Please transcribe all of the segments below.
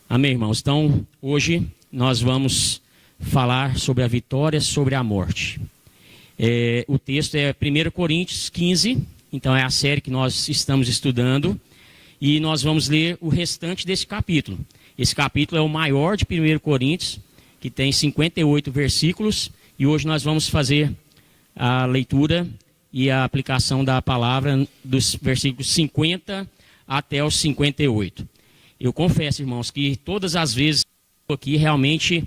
Amém, irmãos? Então, hoje nós vamos falar sobre a vitória sobre a morte. O texto é 1 Coríntios 15, então é a série que nós estamos estudando, e nós vamos ler o restante desse capítulo. Esse capítulo é o maior de 1 Coríntios, que tem 58 versículos, e hoje nós vamos fazer a leitura e a aplicação da palavra dos versículos 50 até os 58. Eu confesso, irmãos, que todas as vezes aqui realmente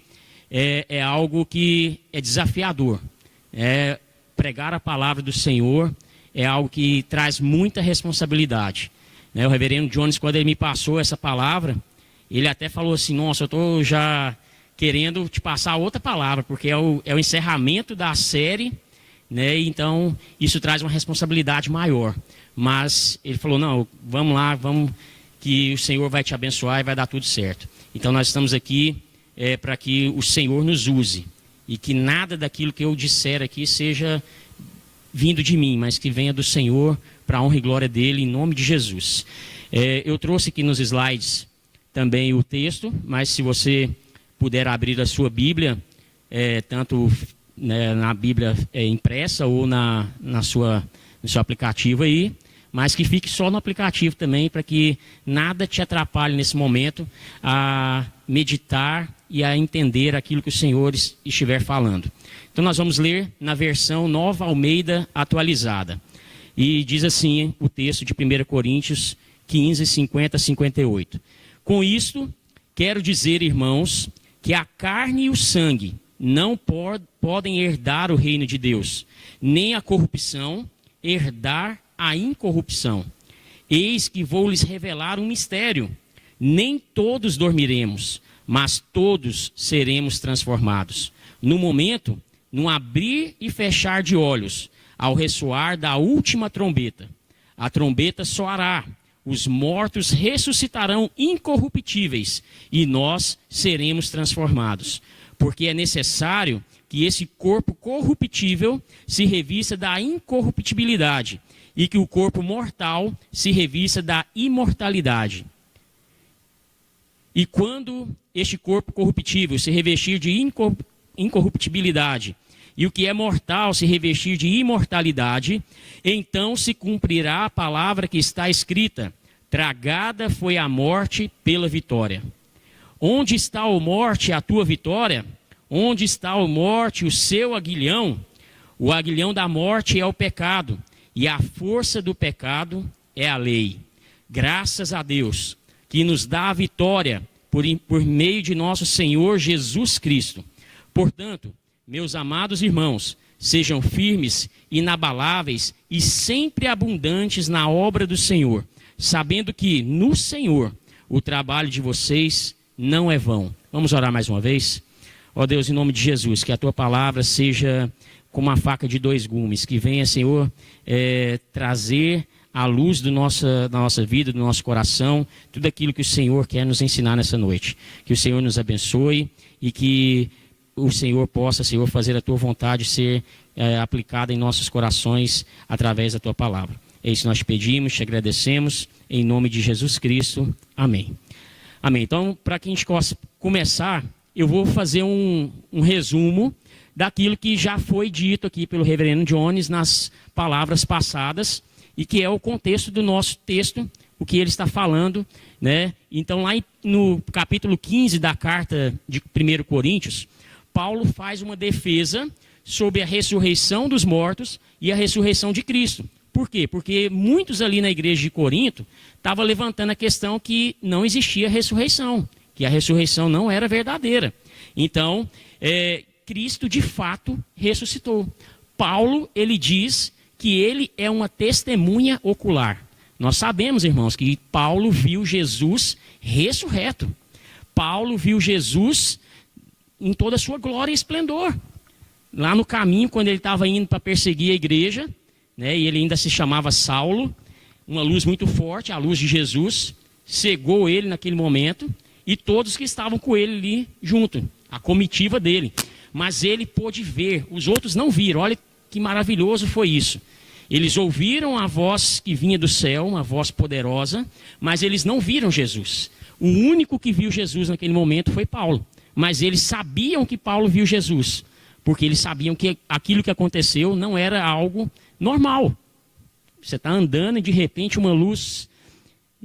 é algo que é desafiador. Pregar a palavra do Senhor é algo que traz muita responsabilidade. O reverendo Jones, quando ele me passou essa palavra, ele até falou assim: nossa, eu estou já querendo te passar outra palavra, porque é o encerramento da série, então isso traz uma responsabilidade maior. Mas ele falou: não, vamos lá, vamos, que o Senhor vai te abençoar e vai dar tudo certo. Então nós estamos aqui para que o Senhor nos use, e que nada daquilo que eu disser aqui seja vindo de mim, mas que venha do Senhor, para a honra e glória dele, em nome de Jesus. Eu trouxe aqui nos slides também o texto, mas se você puder abrir a sua Bíblia, tanto na Bíblia impressa ou no seu aplicativo aí, mas que fique só no aplicativo também, para que nada te atrapalhe nesse momento a meditar e a entender aquilo que o Senhor estiver falando. Então nós vamos ler na versão Nova Almeida atualizada. E diz assim o texto de 1 Coríntios 15, 50 a 58. Com isto, quero dizer, irmãos, que a carne e o sangue não podem herdar o reino de Deus, nem a corrupção herdar a incorrupção. Eis que vou lhes revelar um mistério. Nem todos dormiremos, mas todos seremos transformados. No momento, num abrir e fechar de olhos, ao ressoar da última trombeta. A trombeta soará, os mortos ressuscitarão incorruptíveis, e nós seremos transformados. Porque é necessário que esse corpo corruptível se revista da incorruptibilidade, e que o corpo mortal se revista da imortalidade. E quando este corpo corruptível se revestir de incorruptibilidade, e o que é mortal se revestir de imortalidade, então se cumprirá a palavra que está escrita: tragada foi a morte pela vitória. Onde está, ó morte, a tua vitória? Onde está, ó morte, o seu aguilhão? O aguilhão da morte é o pecado, e a força do pecado é a lei. Graças a Deus, que nos dá a vitória por meio de nosso Senhor Jesus Cristo. Portanto, meus amados irmãos, sejam firmes, inabaláveis e sempre abundantes na obra do Senhor, sabendo que no Senhor o trabalho de vocês não é vão. Vamos orar mais uma vez? Ó Deus, em nome de Jesus, que a tua palavra seja como uma faca de dois gumes, que venha, Senhor, trazer à luz da nossa vida, do nosso coração, tudo aquilo que o Senhor quer nos ensinar nessa noite. Que o Senhor nos abençoe e que o Senhor possa, Senhor, fazer a tua vontade ser aplicada em nossos corações através da tua palavra. É isso que nós te pedimos, te agradecemos, em nome de Jesus Cristo. Amém. Amém. Então, para que a gente possa começar, eu vou fazer um resumo daquilo que já foi dito aqui pelo reverendo Jones nas palavras passadas, e que é o contexto do nosso texto, o que ele está falando, Então, lá no capítulo 15 da carta de 1 Coríntios, Paulo faz uma defesa sobre a ressurreição dos mortos e a ressurreição de Cristo. Por quê? Porque muitos ali na igreja de Corinto estavam levantando a questão que não existia ressurreição, que a ressurreição não era verdadeira. Então, Cristo de fato ressuscitou. Paulo, ele diz que ele é uma testemunha ocular. Nós sabemos, irmãos, que Paulo viu Jesus ressurreto. Paulo viu Jesus em toda a sua glória e esplendor. Lá no caminho, quando ele estava indo para perseguir a igreja, e ele ainda se chamava Saulo, uma luz muito forte, a luz de Jesus, cegou ele naquele momento, e todos que estavam com ele ali junto, a comitiva dele. Mas ele pôde ver, os outros não viram. Olha que maravilhoso foi isso. Eles ouviram a voz que vinha do céu, uma voz poderosa, mas eles não viram Jesus. O único que viu Jesus naquele momento foi Paulo. Mas eles sabiam que Paulo viu Jesus, porque eles sabiam que aquilo que aconteceu não era algo normal. Você está andando e de repente uma luz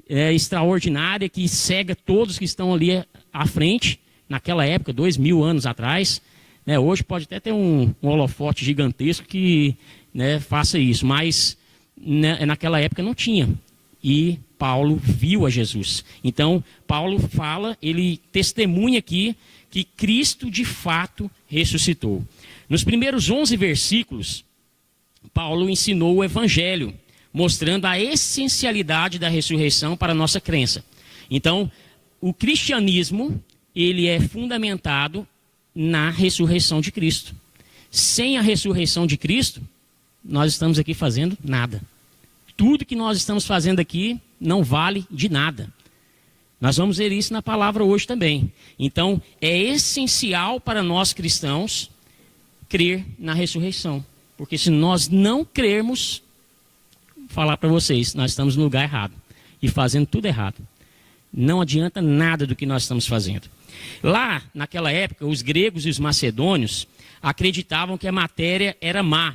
extraordinária que cega todos que estão ali à frente, naquela época, 2000 anos atrás. Né, hoje pode até ter um holofote gigantesco que, né, faça isso, mas naquela época não tinha. E Paulo viu a Jesus. Então, Paulo fala, ele testemunha aqui que Cristo de fato ressuscitou. Nos primeiros 11 versículos, Paulo ensinou o Evangelho, mostrando a essencialidade da ressurreição para a nossa crença. Então, o cristianismo, ele é fundamentado na ressurreição de Cristo. Sem a ressurreição de Cristo, nós estamos aqui fazendo nada. Tudo que nós estamos fazendo aqui não vale de nada. Nós vamos ver isso na palavra hoje também. Então, é essencial para nós cristãos crer na ressurreição. Porque se nós não crermos, vou falar para vocês, nós estamos no lugar errado e fazendo tudo errado. Não adianta nada do que nós estamos fazendo. Lá, naquela época, os gregos e os macedônios acreditavam que a matéria era má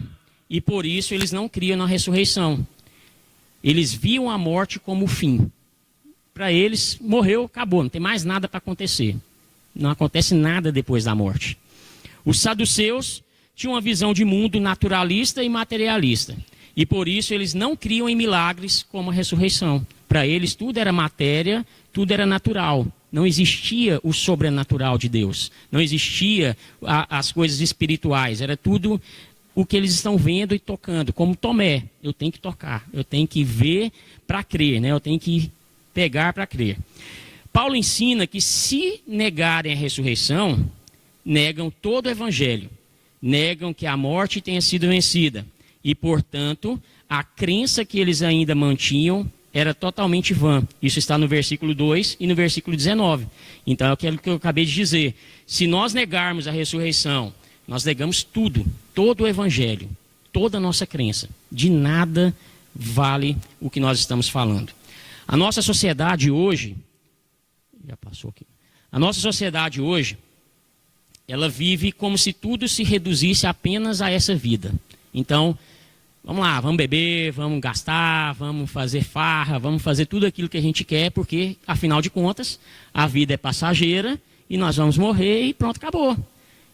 e por isso eles não criam na ressurreição. Eles viam a morte como o fim. Para eles, morreu, acabou, não tem mais nada para acontecer. Não acontece nada depois da morte. Os saduceus tinham uma visão de mundo naturalista e materialista. E por isso eles não criam em milagres como a ressurreição. Para eles tudo era matéria, tudo era natural. Não existia o sobrenatural de Deus. Não existia as coisas espirituais. Era tudo o que eles estão vendo e tocando. Como Tomé, eu tenho que tocar, eu tenho que ver para crer, né? Eu tenho que pegar para crer. Paulo ensina que se negarem a ressurreição, negam todo o evangelho. Negam que a morte tenha sido vencida. E, portanto, a crença que eles ainda mantinham era totalmente vã. Isso está no versículo 2 e no versículo 19. Então, é aquilo que eu acabei de dizer. Se nós negarmos a ressurreição, nós negamos tudo, todo o evangelho, toda a nossa crença. De nada vale o que nós estamos falando. A nossa sociedade hoje, já passou aqui. A nossa sociedade hoje, ela vive como se tudo se reduzisse apenas a essa vida. Então, vamos lá, vamos beber, vamos gastar, vamos fazer farra, vamos fazer tudo aquilo que a gente quer, porque, afinal de contas, a vida é passageira e nós vamos morrer e pronto, acabou.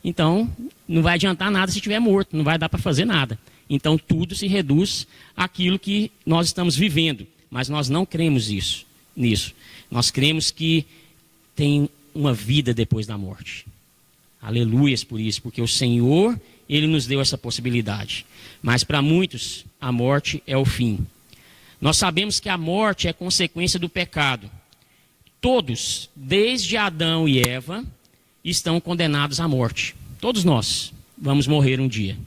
Então, não vai adiantar nada se estiver morto, não vai dar para fazer nada. Então, tudo se reduz àquilo que nós estamos vivendo. Mas nós não cremos nisso. Nós cremos que tem uma vida depois da morte. Aleluias por isso, porque o Senhor, Ele nos deu essa possibilidade. Mas para muitos, a morte é o fim. Nós sabemos que a morte é consequência do pecado. Todos, desde Adão e Eva, estão condenados à morte. Todos nós vamos morrer um dia.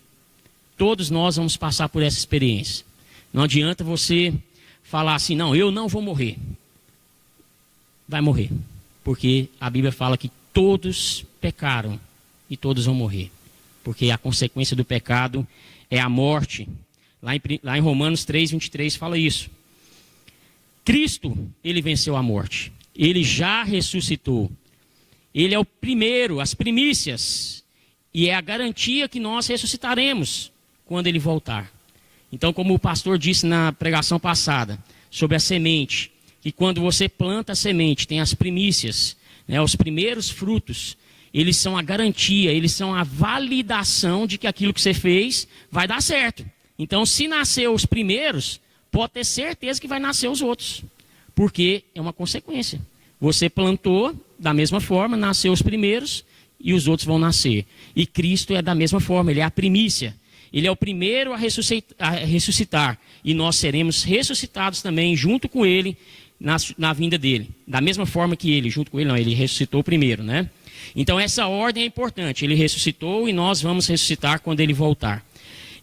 Todos nós vamos passar por essa experiência. Não adianta você falar assim, não, eu não vou morrer. Vai morrer. Porque a Bíblia fala que todos pecaram e todos vão morrer. Porque a consequência do pecado é a morte. Lá em Romanos 3, 23 fala isso. Cristo, Ele venceu a morte. Ele já ressuscitou. Ele é o primeiro, as primícias. E é a garantia que nós ressuscitaremos quando Ele voltar. Então, como o pastor disse na pregação passada, sobre a semente, que quando você planta a semente, tem as primícias, né, os primeiros frutos, eles são a garantia, eles são a validação de que aquilo que você fez vai dar certo. Então, se nascer os primeiros, pode ter certeza que vai nascer os outros, porque é uma consequência. Você plantou da mesma forma, nasceu os primeiros e os outros vão nascer. E Cristo é da mesma forma, Ele é a primícia. Ele é o primeiro a ressuscitar. E nós seremos ressuscitados também junto com Ele na vinda dEle. Da mesma forma que Ele, junto com Ele, não, Ele ressuscitou primeiro, né? Então essa ordem é importante. Ele ressuscitou e nós vamos ressuscitar quando Ele voltar.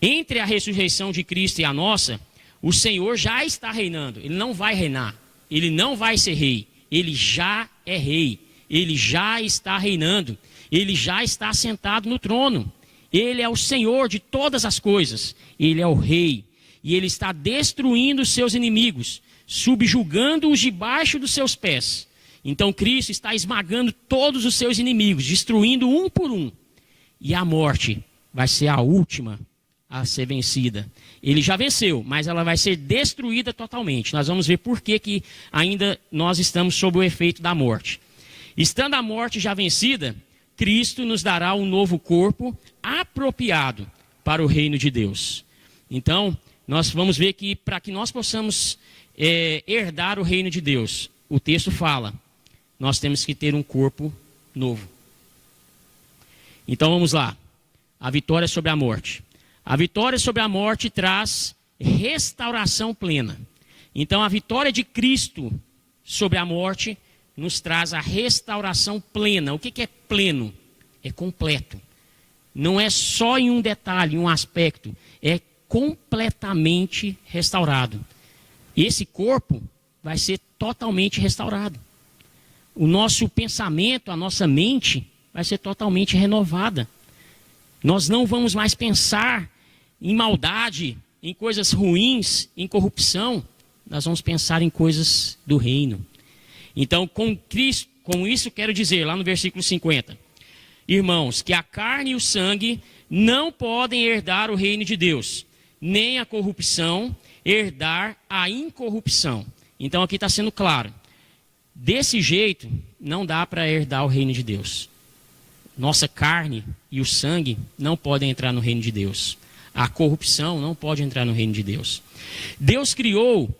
Entre a ressurreição de Cristo e a nossa, o Senhor já está reinando. Ele não vai reinar. Ele não vai ser rei. Ele já é rei. Ele já está reinando. Ele já está sentado no trono. Ele é o Senhor de todas as coisas. Ele é o rei. E Ele está destruindo os seus inimigos, subjugando-os debaixo dos seus pés. Então Cristo está esmagando todos os seus inimigos, destruindo um por um. E a morte vai ser a última a ser vencida. Ele já venceu, mas ela vai ser destruída totalmente. Nós vamos ver por que ainda nós estamos sob o efeito da morte. Estando a morte já vencida, Cristo nos dará um novo corpo apropriado para o reino de Deus. Então, nós vamos ver que para que nós possamos herdar o reino de Deus, o texto fala, nós temos que ter um corpo novo. Então vamos lá. A vitória sobre a morte. A vitória sobre a morte traz restauração plena. Então a vitória de Cristo sobre a morte nos traz a restauração plena. O que é pleno? É completo. Não é só em um detalhe, em um aspecto. É completamente restaurado. Esse corpo vai ser totalmente restaurado. O nosso pensamento, a nossa mente vai ser totalmente renovada. Nós não vamos mais pensar em maldade, em coisas ruins, em corrupção. Nós vamos pensar em coisas do reino. Então, com Cristo, com isso quero dizer, lá no versículo 50, irmãos, que a carne e o sangue não podem herdar o reino de Deus, nem a corrupção herdar a incorrupção. Então aqui está sendo claro, desse jeito não dá para herdar o reino de Deus. Nossa carne e o sangue não podem entrar no reino de Deus. A corrupção não pode entrar no reino de Deus. Deus criou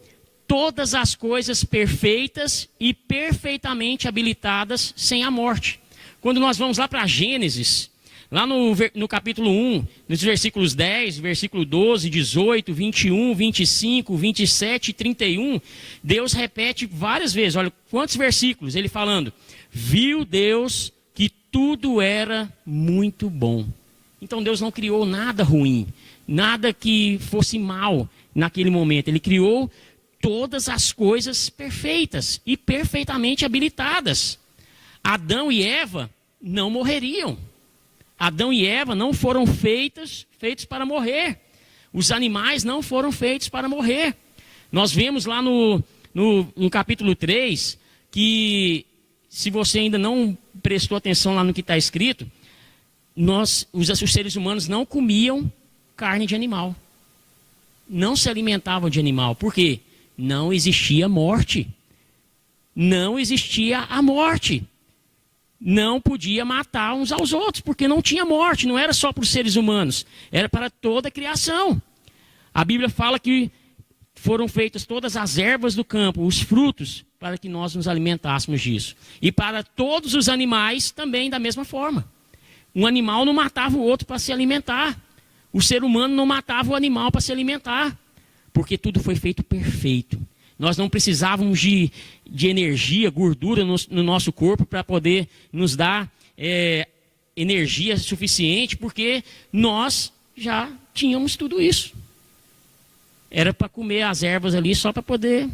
todas as coisas perfeitas e perfeitamente habilitadas sem a morte. Quando nós vamos lá para Gênesis, lá no capítulo 1, nos versículos 10, versículo 12, 18, 21, 25, 27 e 31, Deus repete várias vezes, olha quantos versículos, ele falando, viu Deus que tudo era muito bom. Então Deus não criou nada ruim, nada que fosse mal naquele momento, ele criou todas as coisas perfeitas e perfeitamente habilitadas. Adão e Eva não morreriam. Adão e Eva não foram feitos para morrer. Os animais não foram feitos para morrer. Nós vemos lá no capítulo 3, que se você ainda não prestou atenção lá no que está escrito, os seres humanos não comiam carne de animal. Não se alimentavam de animal. Por quê? Não existia morte. Não existia a morte. Não podia matar uns aos outros, porque não tinha morte, não era só para os seres humanos, era para toda a criação. A Bíblia fala que foram feitas todas as ervas do campo, os frutos, para que nós nos alimentássemos disso. E para todos os animais também da mesma forma. Um animal não matava o outro para se alimentar. O ser humano não matava o animal para se alimentar, porque tudo foi feito perfeito. Nós não precisávamos de energia, gordura no nosso corpo para poder nos dar energia suficiente, porque nós já tínhamos tudo isso. Era para comer as ervas ali só para poder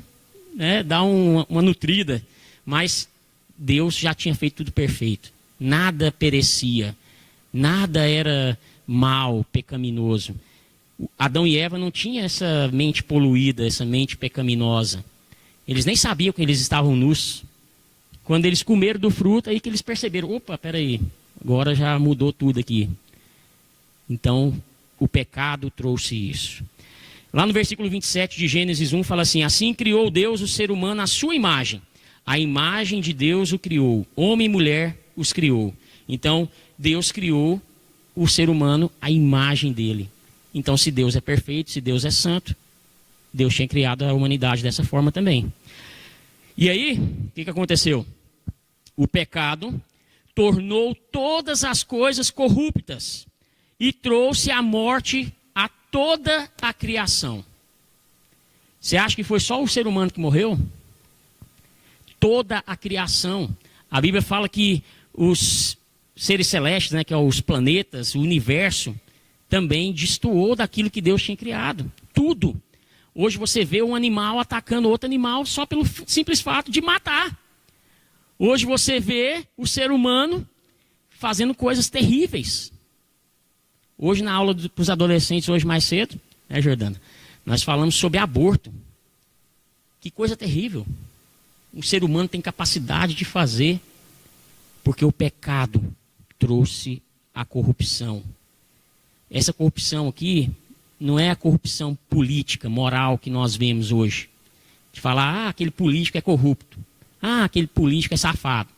dar uma nutrida. Mas Deus já tinha feito tudo perfeito. Nada perecia, nada era mal, pecaminoso. Adão e Eva não tinham essa mente poluída, essa mente pecaminosa. Eles nem sabiam que eles estavam nus. Quando eles comeram do fruto, aí que eles perceberam, opa, peraí, agora já mudou tudo aqui. Então, o pecado trouxe isso. Lá no versículo 27 de Gênesis 1, fala assim, assim criou Deus o ser humano à sua imagem. A imagem de Deus o criou. Homem e mulher os criou. Então, Deus criou o ser humano à imagem dele. Então, se Deus é perfeito, se Deus é santo, Deus tinha criado a humanidade dessa forma também. E aí, o que aconteceu? O pecado tornou todas as coisas corruptas e trouxe a morte a toda a criação. Você acha que foi só o ser humano que morreu? Toda a criação. A Bíblia fala que os seres celestes, que são os planetas, o universo, também destoou daquilo que Deus tinha criado. Tudo. Hoje você vê um animal atacando outro animal só pelo simples fato de matar. Hoje você vê o ser humano fazendo coisas terríveis. Hoje na aula para os adolescentes, hoje mais cedo, Jordana, nós falamos sobre aborto. Que coisa terrível. um ser humano tem capacidade de fazer, porque o pecado trouxe a corrupção. Essa corrupção aqui não é a corrupção política, moral que nós vemos hoje. De falar, aquele político é corrupto. Aquele político é safado.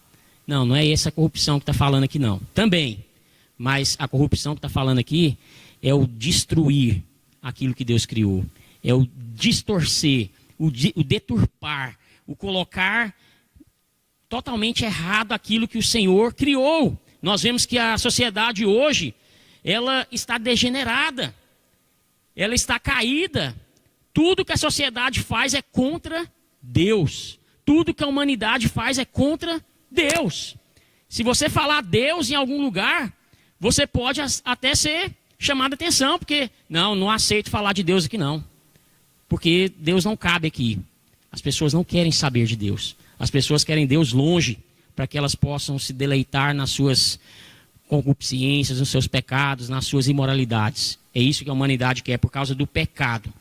Não, não é essa corrupção que está falando aqui não. Também. Mas a corrupção que está falando aqui é o destruir aquilo que Deus criou. É o distorcer, o deturpar, o colocar totalmente errado aquilo que o Senhor criou. Nós vemos que a sociedade hoje, ela está degenerada. Ela está caída. Tudo que a sociedade faz é contra Deus. Tudo que a humanidade faz é contra Deus. Se você falar Deus em algum lugar, você pode até ser chamado a atenção, porque não aceito falar de Deus aqui não. Porque Deus não cabe aqui. As pessoas não querem saber de Deus. As pessoas querem Deus longe, para que elas possam se deleitar nas suas concupiscências, nos seus pecados, nas suas imoralidades. É isso que a humanidade quer, por causa do pecado.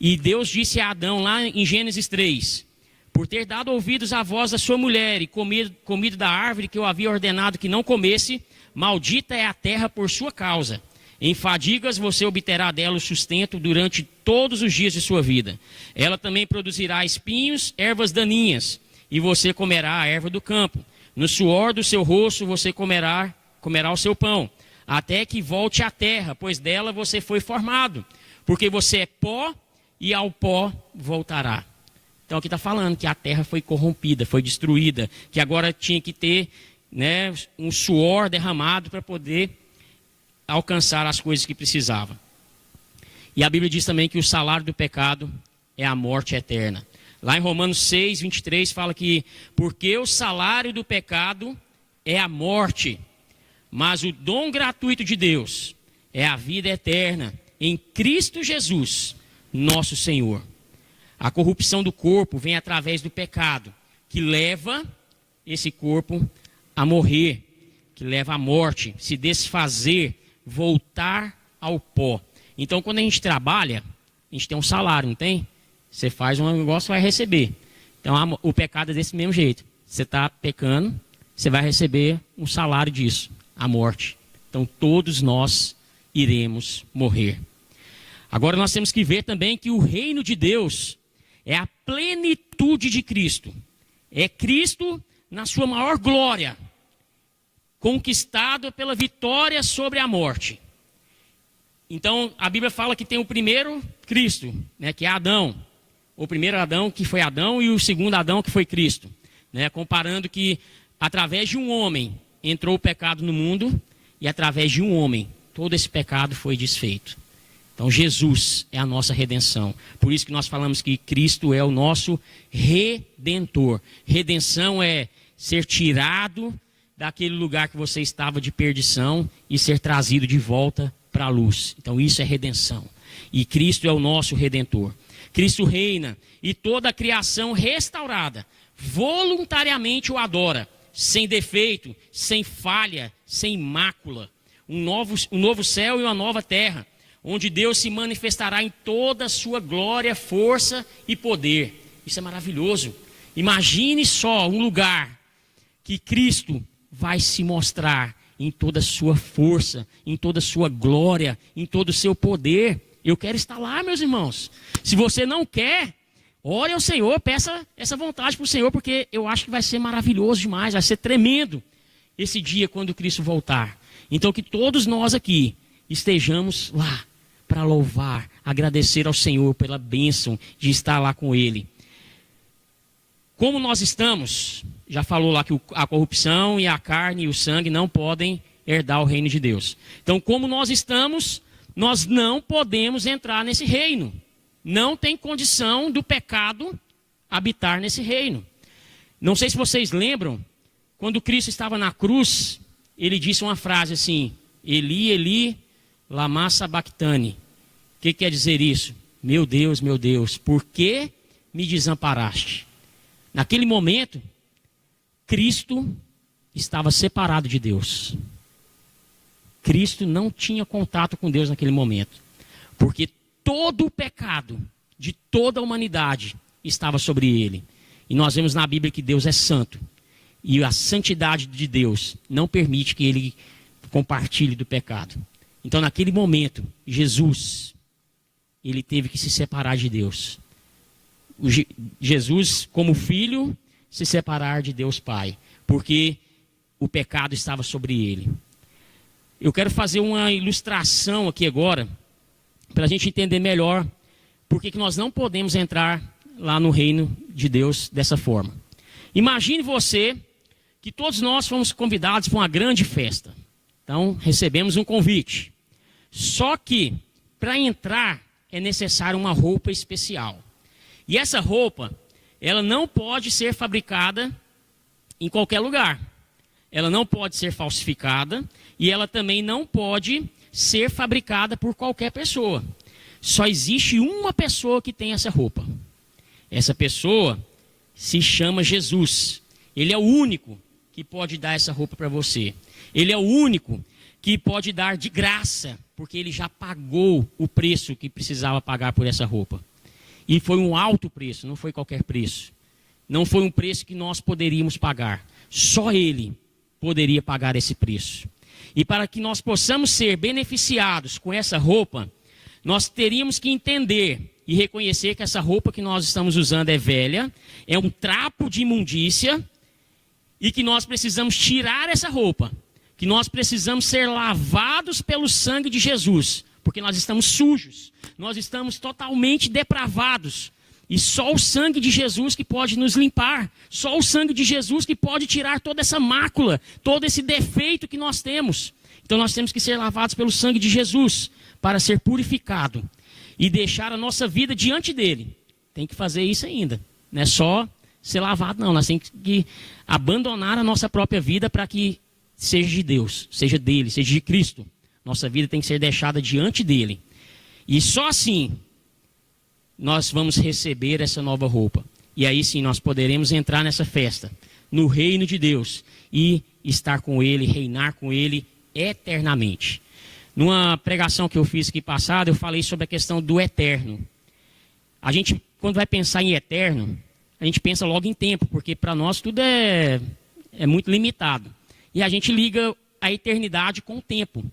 E Deus disse a Adão, lá em Gênesis 3, por ter dado ouvidos à voz da sua mulher e comido da árvore que eu havia ordenado que não comesse, maldita é a terra por sua causa. Em fadigas você obterá dela o sustento durante todos os dias de sua vida. Ela também produzirá espinhos, ervas daninhas, e você comerá a erva do campo. No suor do seu rosto você comerá o seu pão, até que volte à terra, pois dela você foi formado. Porque você é pó e ao pó voltará. Então aqui está falando que a terra foi corrompida, foi destruída, que agora tinha que ter um suor derramado para poder alcançar as coisas que precisava. E a Bíblia diz também que o salário do pecado é a morte eterna. Lá em Romanos 6, 23 fala que porque o salário do pecado é a morte, mas o dom gratuito de Deus é a vida eterna em Cristo Jesus, nosso Senhor. A corrupção do corpo vem através do pecado, que leva esse corpo a morrer, que leva à morte, se desfazer, voltar ao pó. Então, quando a gente trabalha, a gente tem um salário, não tem? Você faz um negócio, vai receber. Então, o pecado é desse mesmo jeito. Você está pecando, você vai receber um salário disso, a morte. Então, todos nós iremos morrer. Agora, nós temos que ver também que o reino de Deus é a plenitude de Cristo. É Cristo na sua maior glória, conquistado pela vitória sobre a morte. Então, a Bíblia fala que tem o primeiro Cristo, que é Adão. O primeiro Adão, que foi Adão, e o segundo Adão, que foi Cristo. Comparando que, através de um homem, entrou o pecado no mundo, e através de um homem, todo esse pecado foi desfeito. Então, Jesus é a nossa redenção. Por isso que nós falamos que Cristo é o nosso redentor. Redenção é ser tirado daquele lugar que você estava de perdição e ser trazido de volta para a luz. Então, isso é redenção. E Cristo é o nosso redentor. Cristo reina e toda a criação restaurada voluntariamente o adora, sem defeito, sem falha, sem mácula. Um novo céu e uma nova terra, onde Deus se manifestará em toda a sua glória, força e poder. Isso é maravilhoso. Imagine só um lugar que Cristo vai se mostrar em toda a sua força, em toda a sua glória, em todo o seu poder. Eu quero estar lá, meus irmãos. Se você não quer, ore ao Senhor, peça essa vontade para o Senhor, porque eu acho que vai ser maravilhoso demais, vai ser tremendo esse dia quando Cristo voltar. Então que todos nós aqui estejamos lá para louvar, agradecer ao Senhor pela bênção de estar lá com Ele. Como nós estamos, já falou lá que a corrupção e a carne e o sangue não podem herdar o reino de Deus. Então, como nós estamos, nós não podemos entrar nesse reino. Não tem condição do pecado habitar nesse reino. Não sei se vocês lembram, quando Cristo estava na cruz, ele disse uma frase assim: Eli, Eli, lama sabachthani. O que quer dizer isso? Meu Deus, por que me desamparaste? Naquele momento, Cristo estava separado de Deus. Cristo não tinha contato com Deus naquele momento, porque todo o pecado de toda a humanidade estava sobre ele. E nós vemos na Bíblia que Deus é santo. E a santidade de Deus não permite que ele compartilhe do pecado. Então, naquele momento, Jesus, ele teve que se separar de Deus. Jesus, como filho, se separar de Deus Pai, porque o pecado estava sobre ele. Eu quero fazer uma ilustração aqui agora, para a gente entender melhor por que nós não podemos entrar lá no reino de Deus dessa forma. Imagine você que todos nós fomos convidados para uma grande festa. Então, recebemos um convite. Só que, para entrar, é necessário uma roupa especial. E essa roupa, ela não pode ser fabricada em qualquer lugar. Ela não pode ser falsificada e ela também não pode ser fabricada por qualquer pessoa. Só existe uma pessoa que tem essa roupa. Essa pessoa se chama Jesus. Ele é o único que pode dar essa roupa para você. Ele é o único que pode dar de graça, porque ele já pagou o preço que precisava pagar por essa roupa. E foi um alto preço, não foi qualquer preço. Não foi um preço que nós poderíamos pagar. Só ele poderia pagar esse preço. E para que nós possamos ser beneficiados com essa roupa, nós teríamos que entender e reconhecer que essa roupa que nós estamos usando é velha, é um trapo de imundícia, e que nós precisamos tirar essa roupa, que nós precisamos ser lavados pelo sangue de Jesus, porque nós estamos sujos, nós estamos totalmente depravados, e só o sangue de Jesus que pode nos limpar, só o sangue de Jesus que pode tirar toda essa mácula, todo esse defeito que nós temos. Então nós temos que ser lavados pelo sangue de Jesus, para ser purificado, e deixar a nossa vida diante dele. Tem que fazer isso ainda, não é só ser lavado, não. Nós temos que abandonar a nossa própria vida para que seja de Deus, seja dele, seja de Cristo. Nossa vida tem que ser deixada diante dele. E só assim nós vamos receber essa nova roupa. E aí sim nós poderemos entrar nessa festa, no reino de Deus, e estar com ele, reinar com ele eternamente. Numa pregação que eu fiz aqui passada, eu falei sobre a questão do eterno. A gente, quando vai pensar em eterno, a gente pensa logo em tempo, porque para nós tudo é muito limitado. E a gente liga a eternidade com o tempo.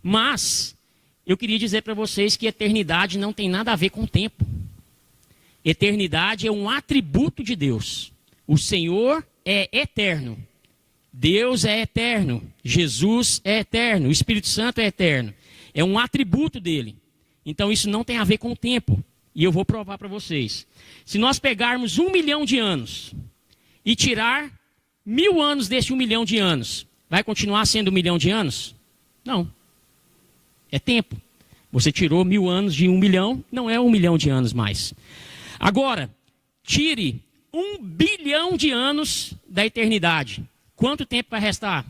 Mas eu queria dizer para vocês que eternidade não tem nada a ver com o tempo. Eternidade é um atributo de Deus. O Senhor é eterno. Deus é eterno. Jesus é eterno. O Espírito Santo é eterno. É um atributo dele. Então isso não tem a ver com o tempo. E eu vou provar para vocês. Se nós pegarmos 1 milhão de anos e tirar 1000 anos desse 1 milhão de anos, vai continuar sendo 1 milhão de anos? Não. É tempo. Você tirou 1000 anos de 1 milhão, não é 1 milhão de anos mais. Agora, tire 1 bilhão de anos da eternidade. Quanto tempo vai restar?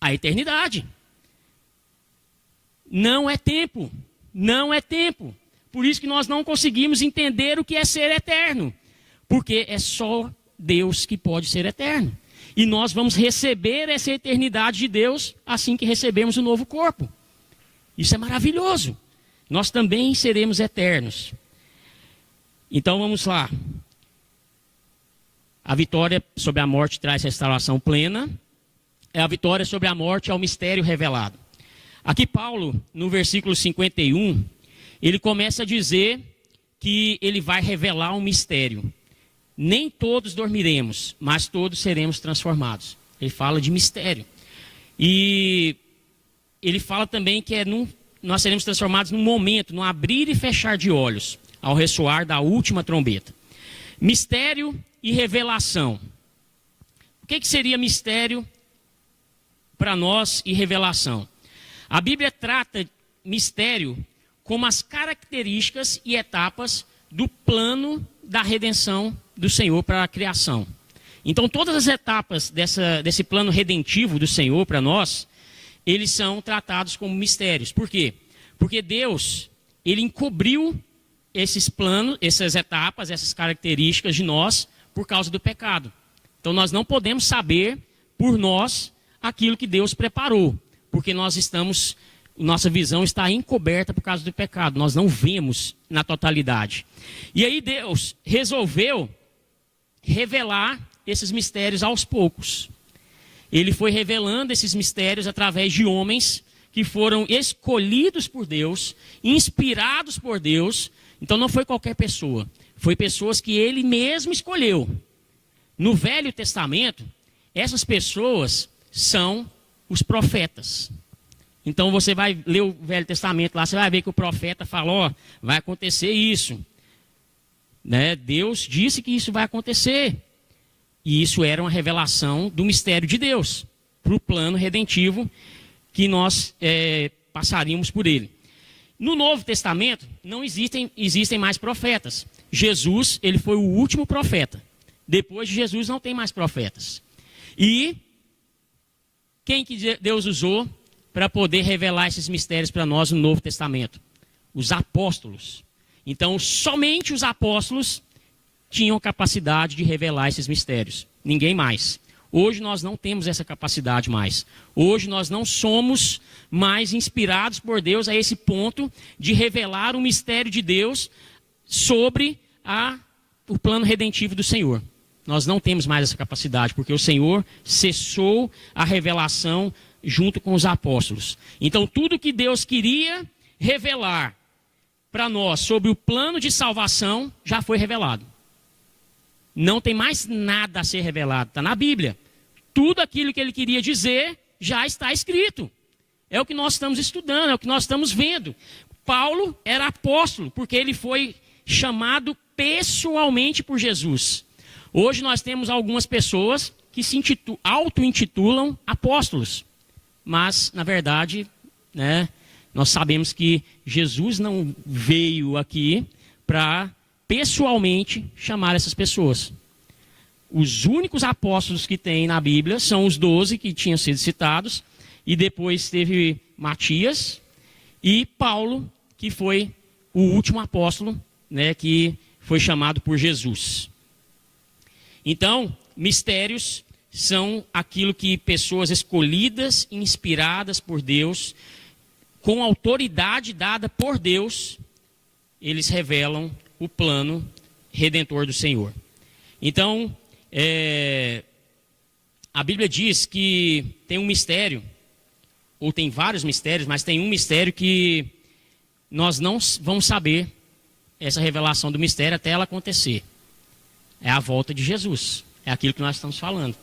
A eternidade. Não é tempo. Não é tempo. Por isso que nós não conseguimos entender o que é ser eterno. Porque é só Deus que pode ser eterno. E nós vamos receber essa eternidade de Deus assim que recebemos o novo corpo. Isso é maravilhoso. Nós também seremos eternos. Então vamos lá. A vitória sobre a morte traz restauração plena. A vitória sobre a morte é o mistério revelado. Aqui Paulo, no versículo 51, ele começa a dizer que ele vai revelar um mistério. Nem todos dormiremos, mas todos seremos transformados. Ele fala de mistério. E ele fala também que nós seremos transformados num momento, no abrir e fechar de olhos, ao ressoar da última trombeta. Mistério e revelação. O que seria mistério para nós e revelação? A Bíblia trata mistério como as características e etapas do plano da redenção do Senhor para a criação. Então todas as etapas desse plano redentivo do Senhor para nós, eles são tratados como mistérios. Por quê? Porque Deus, ele encobriu esses planos, essas etapas, essas características de nós por causa do pecado. Então nós não podemos saber por nós aquilo que Deus preparou, porque nossa visão está encoberta por causa do pecado. Nós não vemos na totalidade. E aí Deus resolveu revelar esses mistérios aos poucos. Ele foi revelando esses mistérios através de homens que foram escolhidos por Deus, inspirados por Deus. Então não foi qualquer pessoa, foi pessoas que ele mesmo escolheu. No Velho Testamento, essas pessoas são os profetas. Então você vai ler o Velho Testamento lá, você vai ver que o profeta falou, vai acontecer isso. Né? Deus disse que isso vai acontecer. E isso era uma revelação do mistério de Deus, para o plano redentivo que nós passaríamos por ele. No Novo Testamento, não existem mais profetas. Jesus, ele foi o último profeta. Depois de Jesus, não tem mais profetas. E quem que Deus usou para poder revelar esses mistérios para nós no Novo Testamento? Os apóstolos. Então, somente os apóstolos tinham capacidade de revelar esses mistérios. Ninguém mais. Hoje nós não temos essa capacidade mais. Hoje nós não somos mais inspirados por Deus a esse ponto de revelar o mistério de Deus sobre o plano redentivo do Senhor. Nós não temos mais essa capacidade, porque o Senhor cessou a revelação junto com os apóstolos. Então tudo que Deus queria revelar para nós sobre o plano de salvação já foi revelado. Não tem mais nada a ser revelado, está na Bíblia. Tudo aquilo que ele queria dizer já está escrito. É o que nós estamos estudando, é o que nós estamos vendo. Paulo era apóstolo, porque ele foi chamado pessoalmente por Jesus. Hoje nós temos algumas pessoas que se auto-intitulam apóstolos. Mas, na verdade, né, nós sabemos que Jesus não veio aqui para pessoalmente chamar essas pessoas. Os únicos apóstolos que tem na Bíblia são os 12 que tinham sido citados, e depois teve Matias e Paulo, que foi o último apóstolo, né, que foi chamado por Jesus. Então, mistérios são aquilo que pessoas escolhidas, inspiradas por Deus, com autoridade dada por Deus, eles revelam o plano redentor do Senhor. Então, a Bíblia diz que tem um mistério, ou tem vários mistérios, mas tem um mistério que nós não vamos saber essa revelação do mistério até ela acontecer. É a volta de Jesus, é aquilo que nós estamos falando.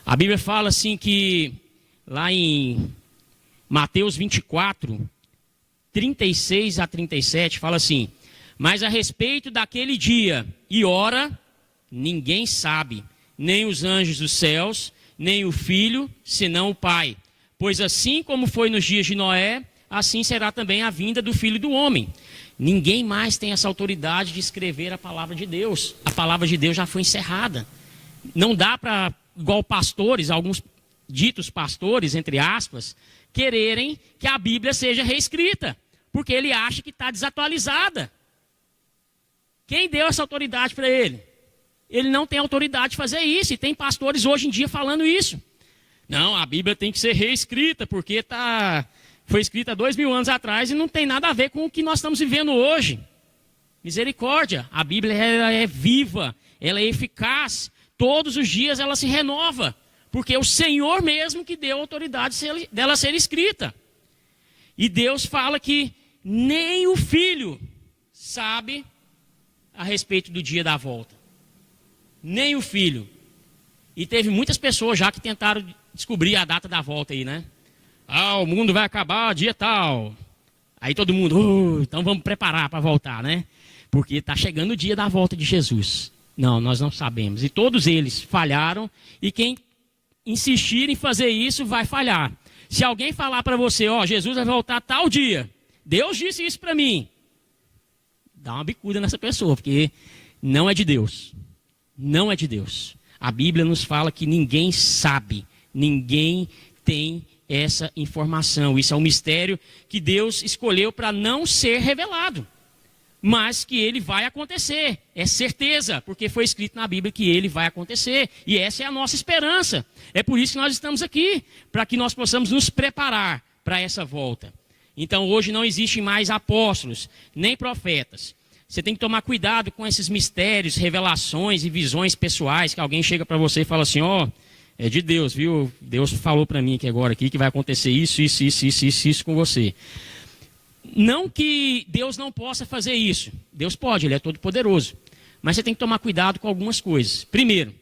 A Bíblia fala assim que, lá em Mateus 24, 36 a 37, fala assim: mas a respeito daquele dia e hora, ninguém sabe, nem os anjos dos céus, nem o Filho, senão o Pai. Pois assim como foi nos dias de Noé, assim será também a vinda do Filho do Homem. Ninguém mais tem essa autoridade de escrever a palavra de Deus. A palavra de Deus já foi encerrada. Não dá para, igual pastores, alguns ditos pastores, entre aspas, quererem que a Bíblia seja reescrita, porque ele acha que está desatualizada. Quem deu essa autoridade para ele? Ele não tem autoridade de fazer isso, e tem pastores hoje em dia falando isso. Não, a Bíblia tem que ser reescrita, porque foi escrita 2000 anos atrás e não tem nada a ver com o que nós estamos vivendo hoje. Misericórdia, a Bíblia ela é viva, ela é eficaz, todos os dias ela se renova, porque é o Senhor mesmo que deu a autoridade dela ser escrita. E Deus fala que nem o Filho sabe a respeito do dia da volta. Nem o Filho. E teve muitas pessoas já que tentaram descobrir a data da volta aí, né? O mundo vai acabar dia tal. Aí todo mundo, então vamos preparar para voltar, né? Porque está chegando o dia da volta de Jesus. Não, nós não sabemos. E todos eles falharam, e quem insistir em fazer isso vai falhar. Se alguém falar para você, Jesus vai voltar tal dia, Deus disse isso para mim, dá uma bicuda nessa pessoa, porque não é de Deus. Não é de Deus. A Bíblia nos fala que ninguém sabe, ninguém tem essa informação. Isso é um mistério que Deus escolheu para não ser revelado, mas que ele vai acontecer. É certeza, porque foi escrito na Bíblia que ele vai acontecer. E essa é a nossa esperança. É por isso que nós estamos aqui, para que nós possamos nos preparar para essa volta. Então hoje não existem mais apóstolos, nem profetas. você tem que tomar cuidado com esses mistérios, revelações e visões pessoais, que alguém chega para você e fala assim, ó, é de Deus, viu? Deus falou para mim que agora aqui que vai acontecer isso com você. Não que Deus não possa fazer isso. Deus pode, Ele é todo poderoso. Mas você tem que tomar cuidado com algumas coisas. Primeiro,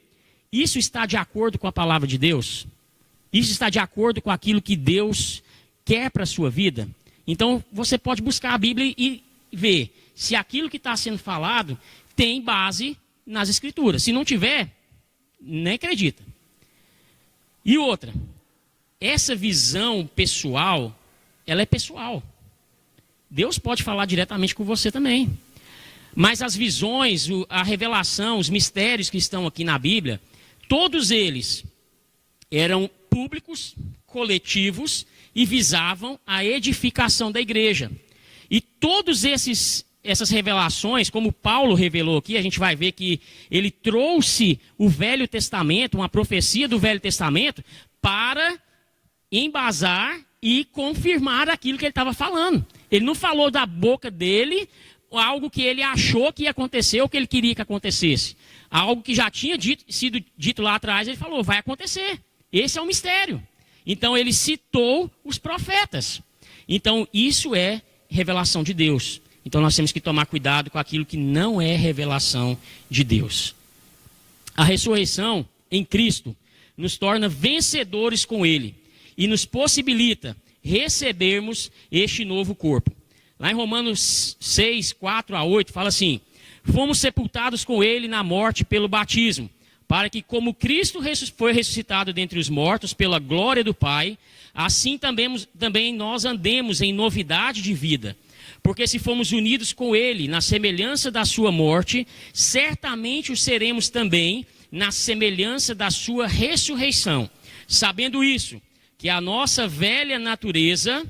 isso está de acordo com a palavra de Deus? Isso está de acordo com aquilo que Deus quer para a sua vida? Então, você pode buscar a Bíblia e ver se aquilo que está sendo falado tem base nas Escrituras. Se não tiver, nem acredita. E outra, essa visão pessoal, ela é pessoal. Deus pode falar diretamente com você também. Mas as visões, a revelação, os mistérios que estão aqui na Bíblia, todos eles eram públicos, coletivos e visavam a edificação da igreja. E todos essas revelações, como Paulo revelou aqui, a gente vai ver que ele trouxe o Velho Testamento, uma profecia do Velho Testamento, para embasar e confirmar aquilo que ele estava falando. Ele não falou da boca dele algo que ele achou que ia acontecer ou que ele queria que acontecesse. Algo que já tinha sido dito lá atrás, ele falou, vai acontecer. Esse é o mistério. Então ele citou os profetas. Então isso é revelação de Deus. Então nós temos que tomar cuidado com aquilo que não é revelação de Deus. A ressurreição em Cristo nos torna vencedores com Ele e nos possibilita recebermos este novo corpo. Lá em Romanos 6, 4 a 8, fala assim, fomos sepultados com Ele na morte pelo batismo, para que como Cristo foi ressuscitado dentre os mortos pela glória do Pai, assim também nós andemos em novidade de vida. Porque se fomos unidos com Ele na semelhança da sua morte, certamente o seremos também na semelhança da sua ressurreição. Sabendo isso, que a nossa velha natureza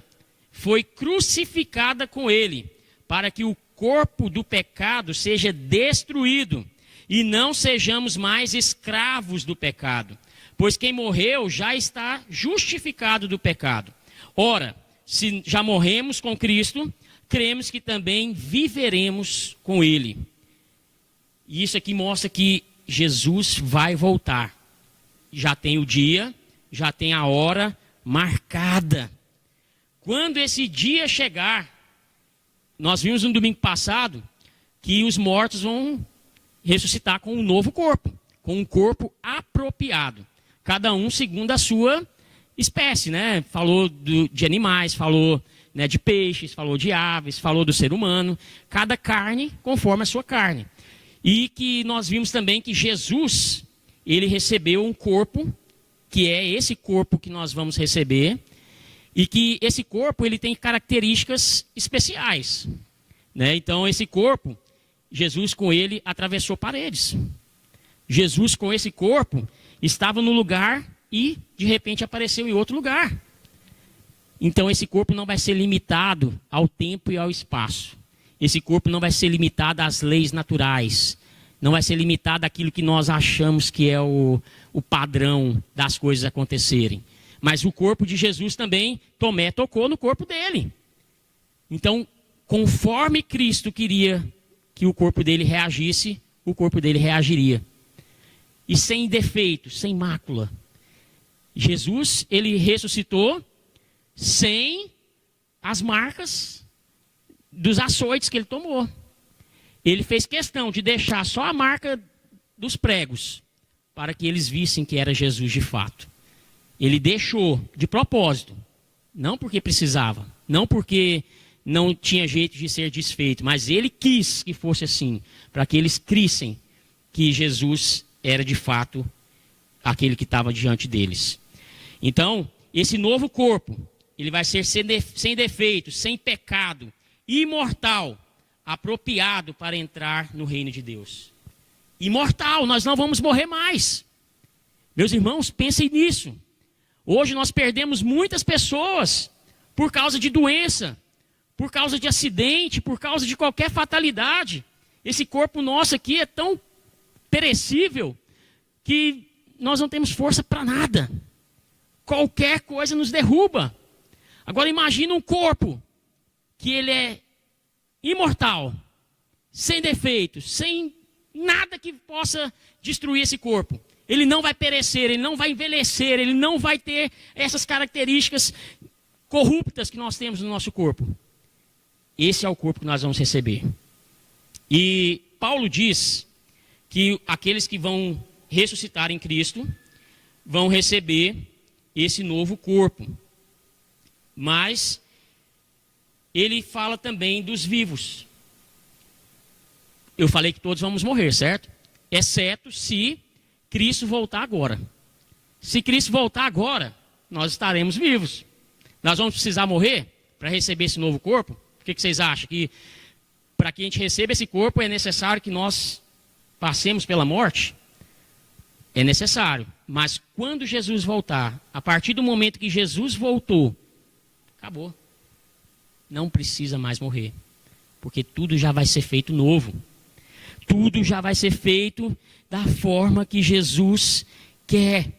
foi crucificada com Ele, para que o corpo do pecado seja destruído e não sejamos mais escravos do pecado. Pois quem morreu já está justificado do pecado. Ora, se já morremos com Cristo, cremos que também viveremos com Ele. E isso aqui mostra que Jesus vai voltar. Já tem o dia, já tem a hora marcada. Quando esse dia chegar, nós vimos no domingo passado que os mortos vão ressuscitar com um novo corpo, com um corpo apropriado. Cada um segundo a sua espécie, né? Falou de animais, falou, né, de peixes, falou de aves, falou do ser humano. Cada carne conforme a sua carne. E que nós vimos também que Jesus, ele recebeu um corpo, que é esse corpo que nós vamos receber, e que esse corpo ele tem características especiais, né? Então esse corpo, Jesus com ele atravessou paredes. Jesus com esse corpo estava no lugar e de repente apareceu em outro lugar. Então esse corpo não vai ser limitado ao tempo e ao espaço. Esse corpo não vai ser limitado às leis naturais. Não vai ser limitado àquilo que nós achamos que é o padrão das coisas acontecerem. Mas o corpo de Jesus também, Tomé tocou no corpo dele. Então, conforme Cristo queria que o corpo dele reagisse, o corpo dele reagiria. E sem defeito, sem mácula. Jesus, ele ressuscitou sem as marcas dos açoites que ele tomou. Ele fez questão de deixar só a marca dos pregos, para que eles vissem que era Jesus de fato. Ele deixou de propósito, não porque precisava, não porque não tinha jeito de ser desfeito, mas ele quis que fosse assim, para que eles crissem que Jesus era de fato aquele que estava diante deles. Então, esse novo corpo, ele vai ser sem defeito, sem pecado, imortal, apropriado para entrar no reino de Deus. Imortal, nós não vamos morrer mais. Meus irmãos, pensem nisso. Hoje nós perdemos muitas pessoas por causa de doença, por causa de acidente, por causa de qualquer fatalidade. Esse corpo nosso aqui é tão perecível que nós não temos força para nada. Qualquer coisa nos derruba. Agora imagina um corpo que ele é imortal, sem defeitos, sem nada que possa destruir esse corpo. Ele não vai perecer, ele não vai envelhecer, ele não vai ter essas características corruptas que nós temos no nosso corpo. Esse é o corpo que nós vamos receber. E Paulo diz que aqueles que vão ressuscitar em Cristo vão receber esse novo corpo. Mas ele fala também dos vivos. Eu falei que todos vamos morrer, certo? Exceto se Cristo voltar agora. Se Cristo voltar agora, nós estaremos vivos. Nós vamos precisar morrer para receber esse novo corpo? O que vocês acham? Que para que a gente receba esse corpo é necessário que nós passemos pela morte? É necessário. Mas quando Jesus voltar, a partir do momento que Jesus voltou, acabou. Não precisa mais morrer. Porque tudo já vai ser feito novo. Tudo já vai ser feito da forma que Jesus quer.